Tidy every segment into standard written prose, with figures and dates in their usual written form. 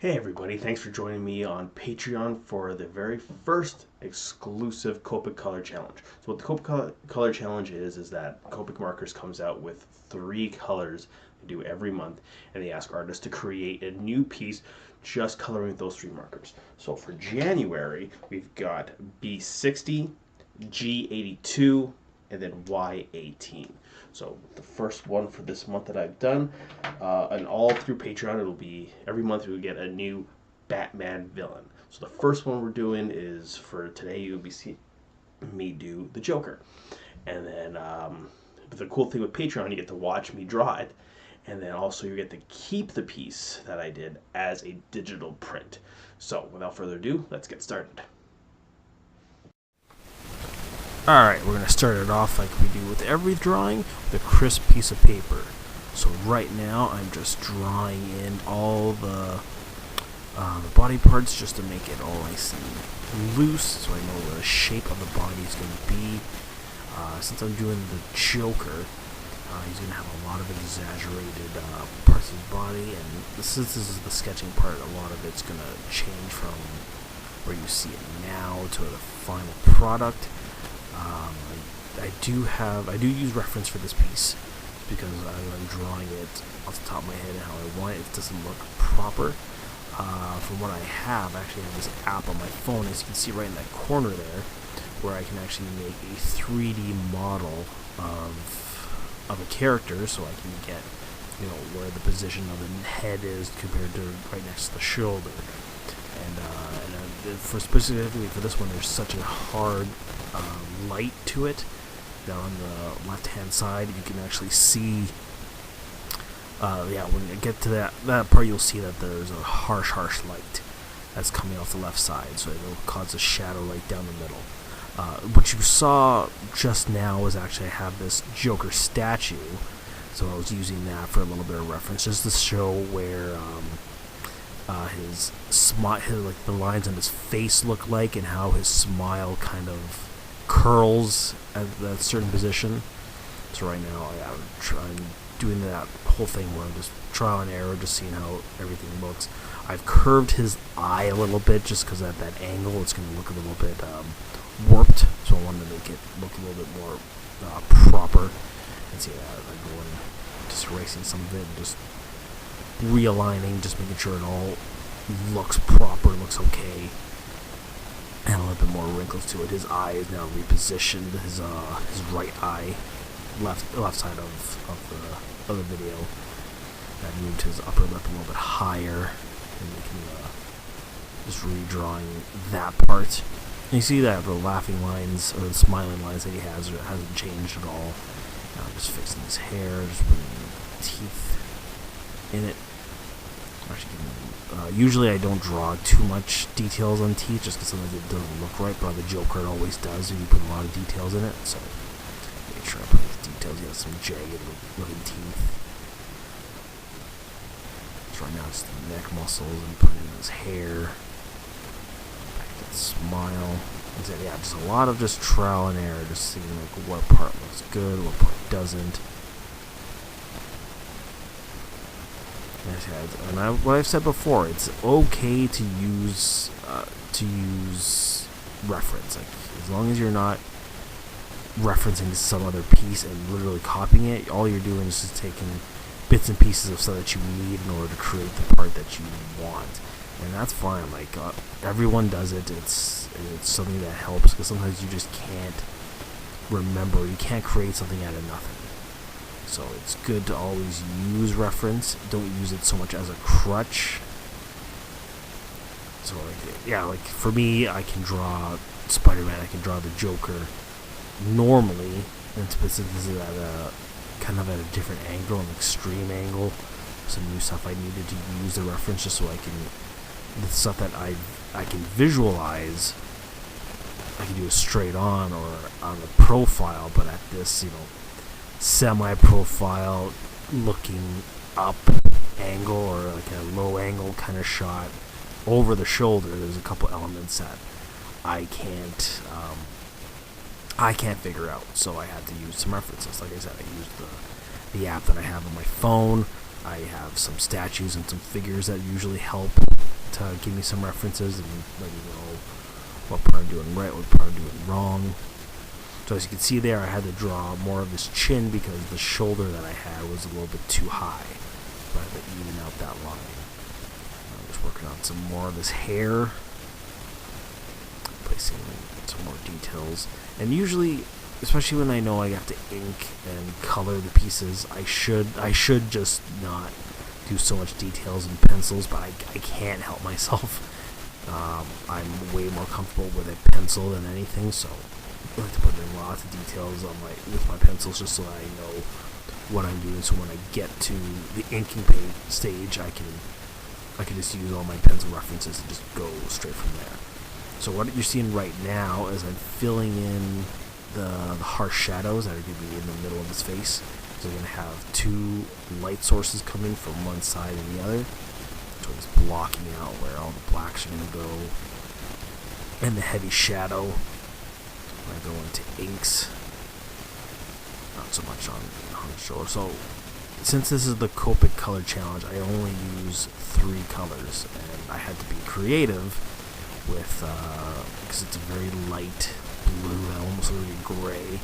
Hey everybody, thanks for joining me on Patreon for the very first exclusive Copic Color Challenge. So what the Copic Color Challenge is that Copic Markers comes out with 3 colors they do every month, and they ask artists to create a new piece just coloring with those 3 markers. So for January, we've got B60, G82, and then Y18. So the first one for this month that I've done, and all through Patreon, it'll be every month we'll get a new Batman villain. So the first one we're doing is for today. You'll be seeing me do the Joker, and then the cool thing with Patreon, you get to watch me draw it, and then also you get to keep the piece that I did as a digital print. So without further ado, let's get started. Alright, we're going to start it off like we do with every drawing, with a crisp piece of paper. So right now I'm just drawing in all the body parts just to make it all nice and loose, so I know where the shape of the body is going to be. Since I'm doing the Joker, he's going to have a lot of exaggerated parts of his body, and since this is the sketching part, a lot of it's going to change from where you see it now to the final product. I do use reference for this piece because I'm drawing it off the top of my head and how I want it. It doesn't look proper. From what I actually have this app on my phone, as you can see right in that corner there, where I can actually make a 3D model of a character, so I can get, where the position of the head is compared to right next to the shoulder. And for specifically for this one, there's such a hard light to it. Down on the left-hand side, you can actually see. When you get to that part, you'll see that there's a harsh light that's coming off the left side, so it'll cause a shadow right down the middle. What you saw just now was actually I have this Joker statue, so I was using that for a little bit of reference, just to show where his smile, like the lines on his face look like, and how his smile kind of curls at that certain position. So right now I'm doing that whole thing where I'm just trial and error, just seeing how everything looks. I've curved his eye a little bit just because at that angle it's going to look a little bit warped, so I wanted to make it look a little bit more proper. And see, I'm going just erasing some of it and just realigning, just making sure it all looks proper, looks okay, and a little bit more wrinkles to it. His eye is now repositioned. His right eye, left side of the video, that moved his upper lip a little bit higher, and making just redrawing that part. And you see that the laughing lines or the smiling lines that he has hasn't changed at all. Now I'm just fixing his hair, just putting teeth in it. Usually I don't draw too much details on teeth just because sometimes it doesn't look right, but on the Joker it always does if you put a lot of details in it. So make sure I put his details. He has some jagged looking teeth. So right now it's the neck muscles and putting in his hair. Back to the smile. Yeah, just a lot of just trial and error, just seeing like what part looks good, what part doesn't. And what I've said before, it's okay to use reference. Like, as long as you're not referencing some other piece and literally copying it, all you're doing is just taking bits and pieces of stuff that you need in order to create the part that you want, and that's fine. Like everyone does it. It's something that helps because sometimes you just can't remember. You can't create something out of nothing. So it's good to always use reference. Don't use it so much as a crutch. So like for me, I can draw Spider-Man, I can draw the Joker normally, and specifically this is at a kind of at a different angle, an extreme angle. Some new stuff I needed to use the reference just so I can, the stuff that I can visualize, I can do it straight on or on the profile, but at this, semi-profile looking up angle or like a low angle kind of shot over the shoulder, there's a couple elements that I can't figure out, so I had to use some references. Like I said, I used the app that I have on my phone. I have some statues and some figures that usually help give me some references and let me know what part I'm doing right, what part I'm doing wrong. So as you can see there, I had to draw more of this chin because the shoulder that I had was a little bit too high. So I had to even out that line. I'm just working on some more of this hair, placing some more details. And usually, especially when I know I have to ink and color the pieces, I should just not do so much details in pencils, but I can't help myself. I'm way more comfortable with a pencil than anything, so I like to put in lots of details on with my pencils just so that I know what I'm doing. So when I get to the inking stage, I can just use all my pencil references and just go straight from there. So what you're seeing right now is I'm filling in the harsh shadows that are going to be in the middle of his face. So we're going to have two light sources coming from one side and the other. So it's blocking out where all the blacks are going to go. And the heavy shadow, when I go into inks, not so much on the shoulder. So since this is the Copic Color Challenge, I only use 3 colors. And I had to be creative with, because it's a very light blue, almost really gray.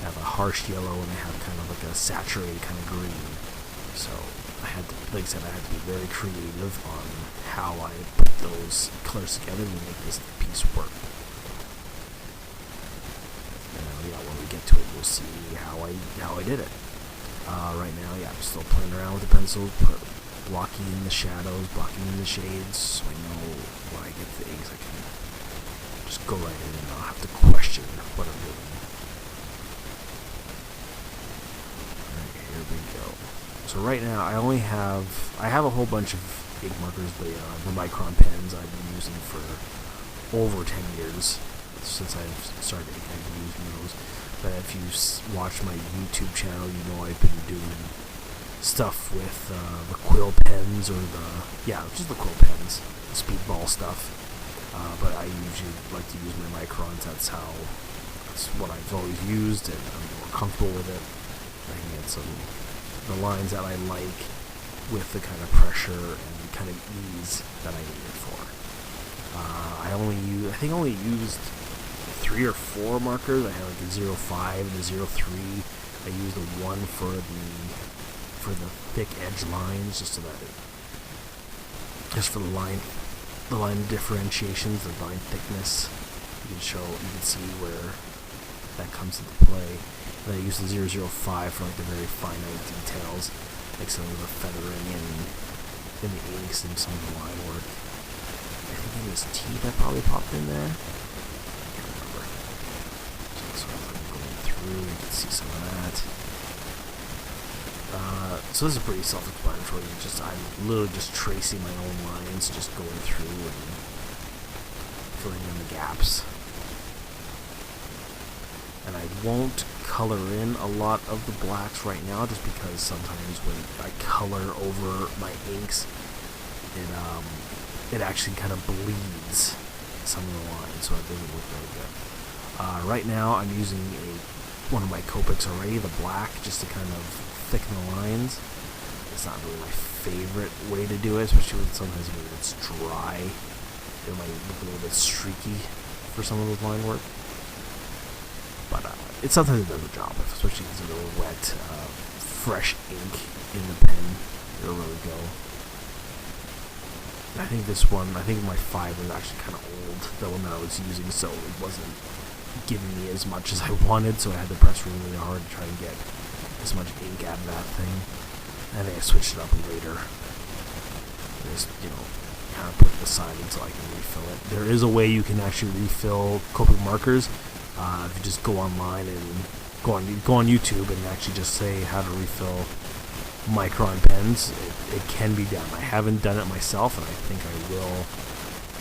I have a harsh yellow, and I have kind of like a saturated kind of green. So I had to, like I said, I had to be very creative on how I put those colors together to make this piece work. And yeah, when we get to it, we'll see how I did it. Right now, yeah, I'm still playing around with the pencils, blocking in the shadows, blocking in the shades, so I know when I get the inks, I can just go right in and not have to question what I'm doing. Alright, here we go. So right now, I have a whole bunch of ink markers, the Micron pens I've been using for over 10 years. Since I've started using those. But if you watch my YouTube channel, you know I've been doing stuff with the quill pens, or just the quill pens, the speedball stuff. But I usually like to use my Microns. That's what I've always used, and I'm more comfortable with it. I can get the lines that I like with the kind of pressure and kind of ease that I need it for. I think I only used 3 or 4 markers. I had like a 05 and a 03. I used the 1 for the thick edge lines, just so that just for the line differentiations, the line thickness. You can see where that comes into play. And I used the 005 for like the very finite details, like some of the feathering in the inks and some of the line work. I think it was T that probably popped in there. I can't remember. So I'm going through, you can see some of that. So this is pretty self-explanatory. I'm literally just tracing my own lines, just going through and filling in the gaps. And I won't color in a lot of the blacks right now, just because sometimes when I color over my inks, it actually kind of bleeds some of the lines, so it doesn't look very good. Right now I'm using one of my Copics already, the black, just to kind of thicken the lines. It's not really my favorite way to do it, especially sometimes when it's dry. It might look a little bit streaky for some of those line work. But sometimes it does the job, especially if it's a little wet, fresh ink in the pen. It'll really go. I think my 5 was actually kind of old, the one that I was using, so it wasn't giving me as much as I wanted, so I had to press really hard to try and get as much ink out of that thing. I think I switched it up later. Just, kind of put it aside until I can refill it. There is a way you can actually refill Copic Markers. If you just go online and go on YouTube and actually just say how to refill Micron pens, it can be done. I haven't done it myself, and I think I will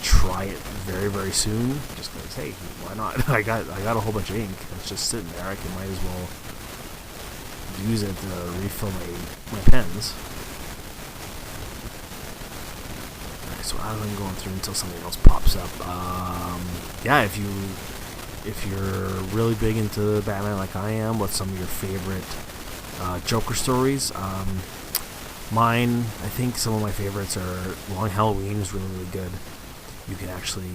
try it very, very soon. Just because, hey, why not? I got a whole bunch of ink that's just sitting there. I might as well use it to refill my pens. Alright, so as I'm going through until something else pops up. If you're really big into Batman like I am, what's some of your favorite Joker stories? Mine, I think some of my favorites are Long Halloween is really, really good. You can actually,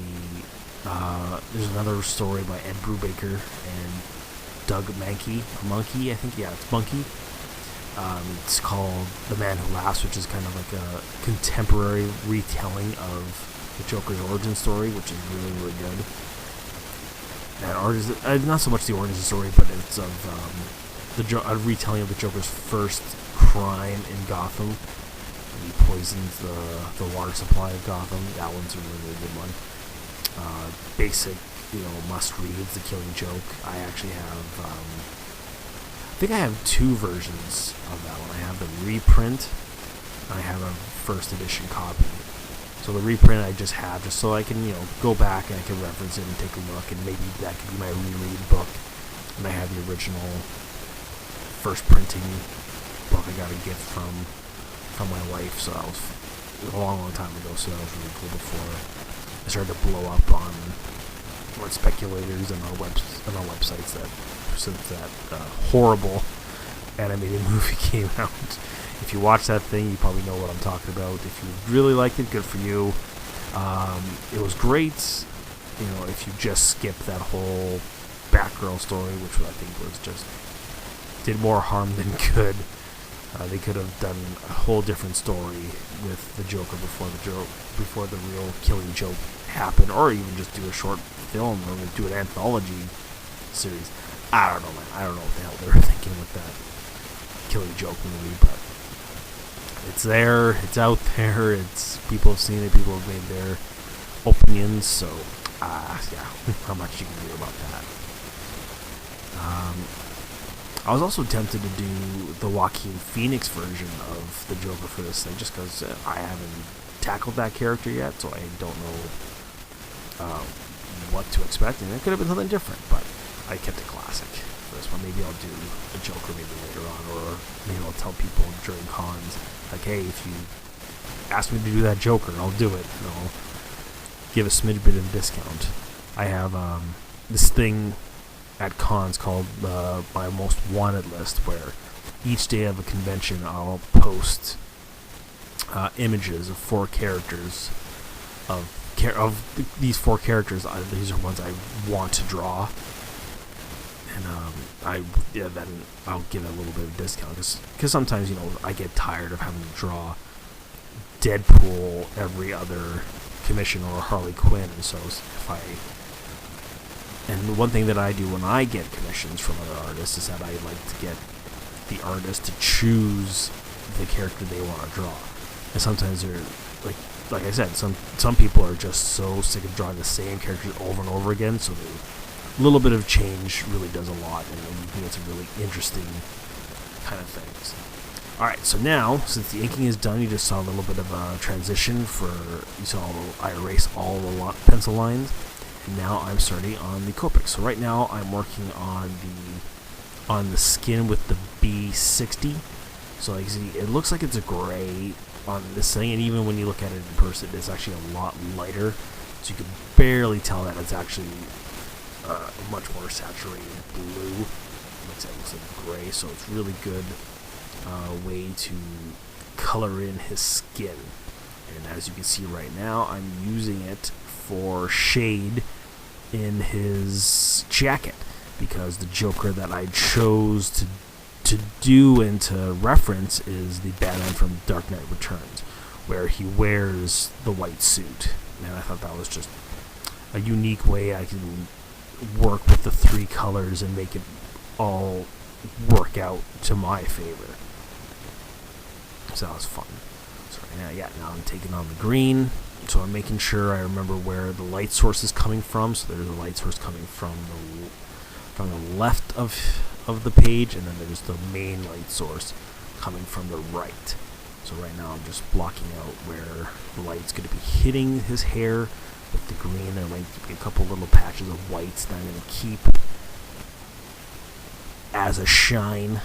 there's another story by Ed Brubaker and Doug Mankey, Monkey, I think, yeah, it's Monkey. It's called The Man Who Laughs, which is kind of like a contemporary retelling of the Joker's origin story, which is really, really good. And not so much the origin story, but it's of a retelling of the Joker's first crime in Gotham. He poisons the water supply of Gotham. That one's a really, really good one. Basic, must reads, The Killing Joke. I actually have, I think I have two versions of that one. I have the reprint. I have a first edition copy. So the reprint I just have, just so I can, go back and I can reference it and take a look, and maybe that could be my reread book. And I have the original first printing book I got a gift from my wife, so that was a long, long time ago, so that was really cool before I started to blow up on speculators and on our websites since that horrible animated movie came out. If you watch that thing, you probably know what I'm talking about. If you really liked it, good for you. It was great. If you just skip that whole Batgirl story, which I think was just did more harm than good. They could have done a whole different story with the Joker before the real Killing Joke happened, or even just do a short film or do an anthology series. I don't know, man. I don't know what the hell they were thinking with that Killing Joke movie, but it's there, it's out there, people have seen it, people have made their opinions, so, yeah, how much you can do about that. I was also tempted to do the Joaquin Phoenix version of the Joker for this thing, just because I haven't tackled that character yet, so I don't know what to expect, and it could have been something different, but I kept it classic for this one. Maybe I'll do a Joker maybe later on, or maybe I'll tell people during cons, like, hey, if you ask me to do that Joker, I'll do it, and I'll give a smidge bit of discount. I have this thing at cons called my most wanted list, where each day of a convention I'll post images of four characters of these four characters. These are ones I want to draw, and then I'll give it a little bit of discount because sometimes I get tired of having to draw Deadpool every other commission or Harley Quinn, and so and one thing that I do when I get commissions from other artists is that I like to get the artist to choose the character they want to draw. And sometimes they're like I said, some people are just so sick of drawing the same characters over and over again, so a little bit of change really does a lot, and you can get some really interesting kind of things. Alright, so now, since the inking is done, you just saw a little bit of a transition I erase all the pencil lines. Now I'm starting on the Copic. So right now I'm working on the skin with the B60. So like you see, it looks like it's a gray on this thing, and even when you look at it in person, it's actually a lot lighter. So you can barely tell that it's actually a much more saturated blue. Like I said, it looks like gray, so it's really good way to color in his skin. And as you can see right now, I'm using it for shade in his jacket, because the Joker that I chose to do and to reference is the Batman from Dark Knight Returns, where he wears the white suit. And I thought that was just a unique way I can work with the three colors and make it all work out to my favor. So that was fun. So now I'm taking on the green. So I'm making sure I remember where the light source is coming from. So there's a light source coming from the left of the page, and then there's the main light source coming from the right. So right now I'm just blocking out where the light's going to be hitting his hair with the green. There might be a couple little patches of whites that I'm going to keep as a shine.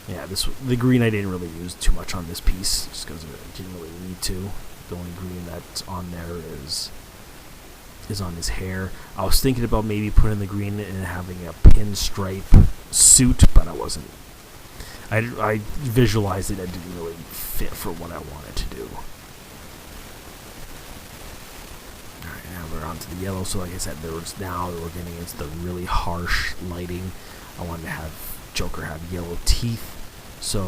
Yeah, the green I didn't really use too much on this piece, just because I didn't really need to. The only green that's on there is on his hair. I was thinking about maybe putting the green and having a pinstripe suit, but I I visualized it, and it didn't really fit for what I wanted to do. Alright, now we're on to the yellow. So like I said, now we're getting into the really harsh lighting. I wanted to have Joker have yellow teeth, so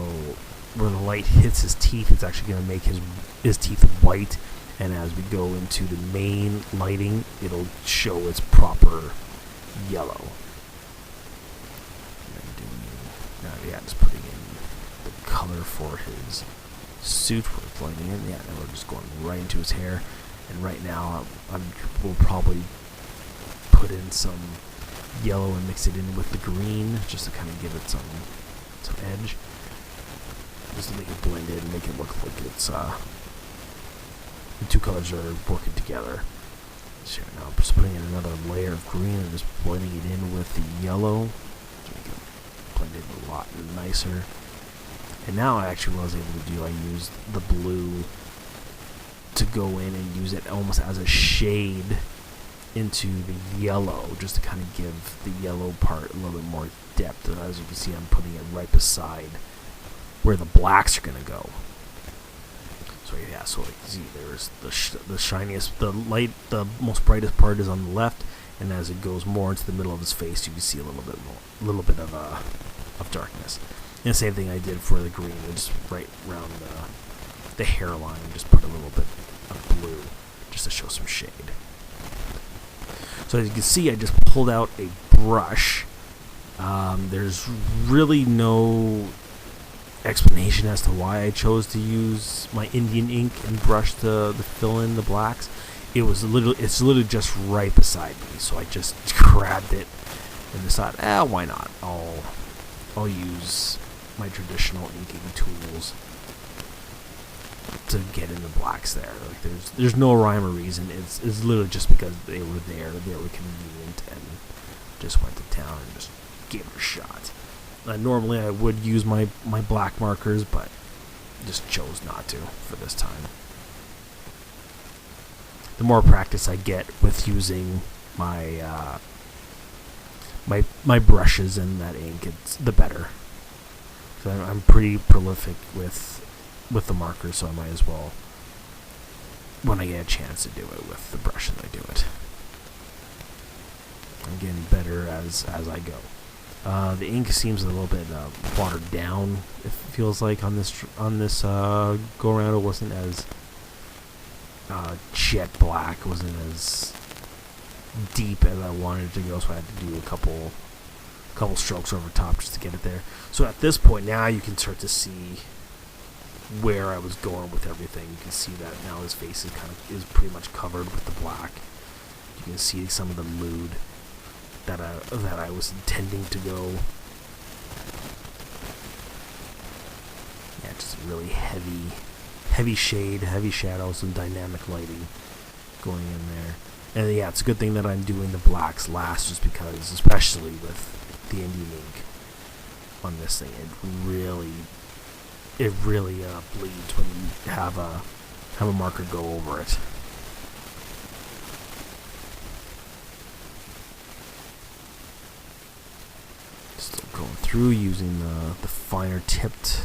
where the light hits his teeth, it's actually going to make his teeth white, and as we go into the main lighting, it'll show its proper yellow. Just putting in the color for his suit, where it's lighting in. Yeah, now we're just going right into his hair, and right now we'll probably put in some yellow and mix it in with the green, just to kind of give it some edge, just to make it blend in, make it look like it's the two colors are working together. So now I'm just putting in another layer of green and just blending it in with the yellow to make it blend in a lot nicer. And now I actually was able to do, I used the blue to go in and use it almost as a shade into the yellow, just to kind of give the yellow part a little bit more depth. And as you can see, I'm putting it right beside where the blacks are going to go. So yeah, so like, see, there's the shiniest, the most brightest part is on the left, and as it goes more into the middle of his face, you can see a little bit of darkness. And the same thing I did for the green, just right around the hairline, just put a little bit of blue, just to show some shade. So as you can see, I just pulled out a brush. There's really no explanation as to why I chose to use my Indian ink and brush to fill in the blacks. It's literally just right beside me, so I just grabbed it and decided, why not? I'll use my traditional inking tools to get in the blacks there. Like there's no rhyme or reason. It's literally just because they were there, they were convenient, and just went to town and just gave it a shot. Normally I would use my black markers, but just chose not to for this time. The more practice I get with using my brushes and that ink, the better. So I'm pretty prolific with the markers, so I might as well, when I get a chance to do it with the brushes, I do it. I'm getting better as I go. The ink seems a little bit watered down. It feels like on this go around, it wasn't as jet black. It wasn't as deep as I wanted it to go, so I had to do a couple strokes over top just to get it there. So at this point now, you can start to see where I was going with everything. You can see that now his face is pretty much covered with the black. You can see some of the mood that I was intending to go. Yeah, just a really heavy shade, heavy shadow, some dynamic lighting going in there. And yeah, it's a good thing that I'm doing the blacks last, just because, especially with the Indian ink on this thing, it really bleeds when you have a marker go over it. Still going through, using the finer tipped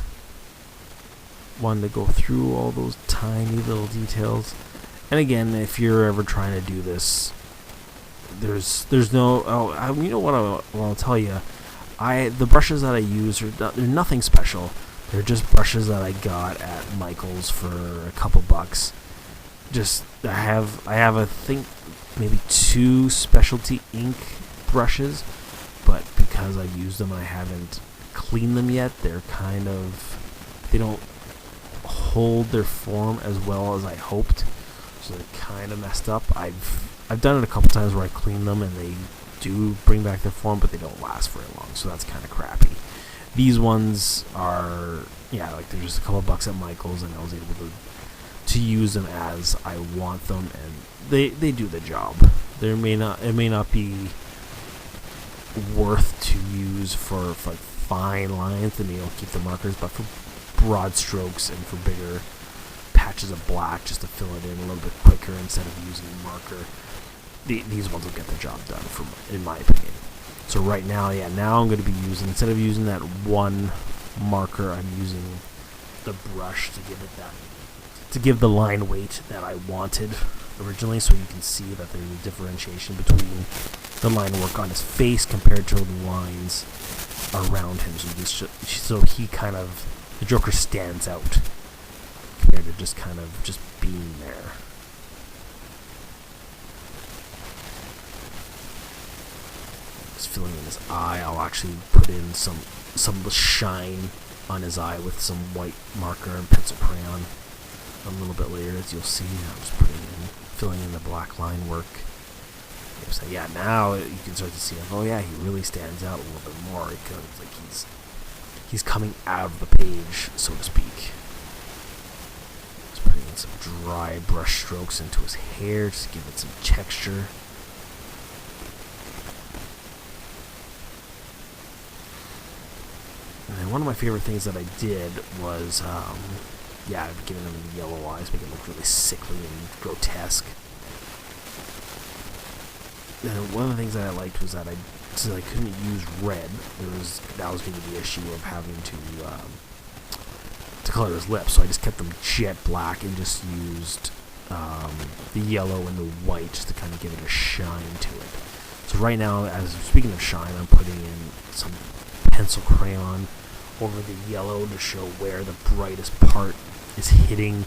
one to go through all those tiny little details. And again, if you're ever trying to do this, there's no, you know what I'll tell you, the brushes that I use they're nothing special. They're just brushes that I got at Michael's for a couple bucks. I have I think maybe 2 specialty ink brushes, but because I've used them, I haven't cleaned them yet. They don't hold their form as well as I hoped, so they're kind of messed up. I've done it a couple times where I clean them and they do bring back their form, but they don't last very long, so that's kind of crappy. These ones are, they're just a couple bucks at Michael's, and I was able to use them as I want them, and they do the job. It may not be worth to use for fine lines, and they don't keep the markers, but for broad strokes and for bigger patches of black, just to fill it in a little bit quicker instead of using a marker, these ones will get the job done, in my opinion. So right now, now I'm going to be using, instead of using that one marker, I'm using the brush to give the line weight that I wanted originally, so you can see that there's a differentiation between the line work on his face compared to the lines around him. So he kind of, the Joker stands out compared to just kind of just being there. Just filling in his eye. I'll actually put in some shine on his eye with some white marker and pencil crayon a little bit later, as you'll see. I'm just filling in the black line work. So yeah, now you can start to see, oh yeah, he really stands out a little bit more. It goes like he's coming out of the page, so to speak. Just putting in some dry brush strokes into his hair, just to give it some texture. And then one of my favorite things that I did was, I've given him the yellow eyes, make it look really sickly and grotesque. And one of the things that I liked was that since I couldn't use red, that was going to be the issue of having to color his lips. So I just kept them jet black and just used the yellow and the white just to kind of give it a shine to it. So right now, speaking of shine, I'm putting in some pencil crayon over the yellow to show where the brightest part is hitting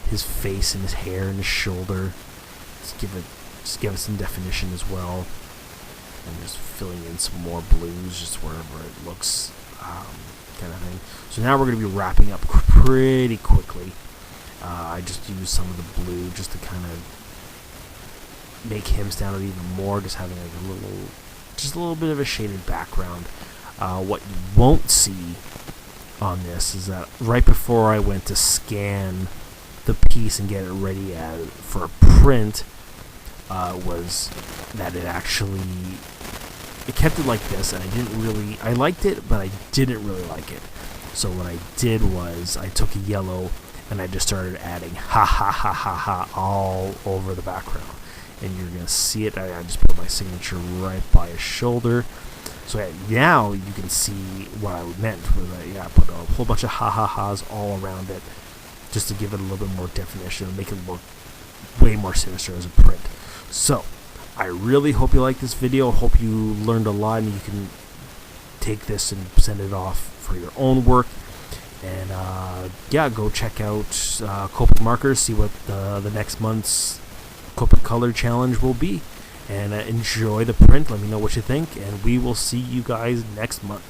his face and his hair and his shoulder. Just give it some definition as well. And just filling in some more blues just wherever it looks, kind of thing. So now we're going to be wrapping up pretty quickly. I just used some of the blue just to kind of make him stand out even more, just having like a little bit of a shaded background. What you won't see on this is that right before I went to scan the piece and get it ready for a print, was that it kept it like this, and I liked it, but I didn't really like it. So what I did was I took a yellow and I just started adding ha ha ha ha ha all over the background, and you're gonna see it. I just put my signature right by his shoulder. So now you can see what I meant. I put a whole bunch of ha-ha-has all around it just to give it a little bit more definition and make it look way more sinister as a print. So, I really hope you like this video. Hope you learned a lot and you can take this and send it off for your own work. And go check out Copic Markers, see what the next month's Copic Color Challenge will be. And enjoy the print. Let me know what you think, and we will see you guys next month.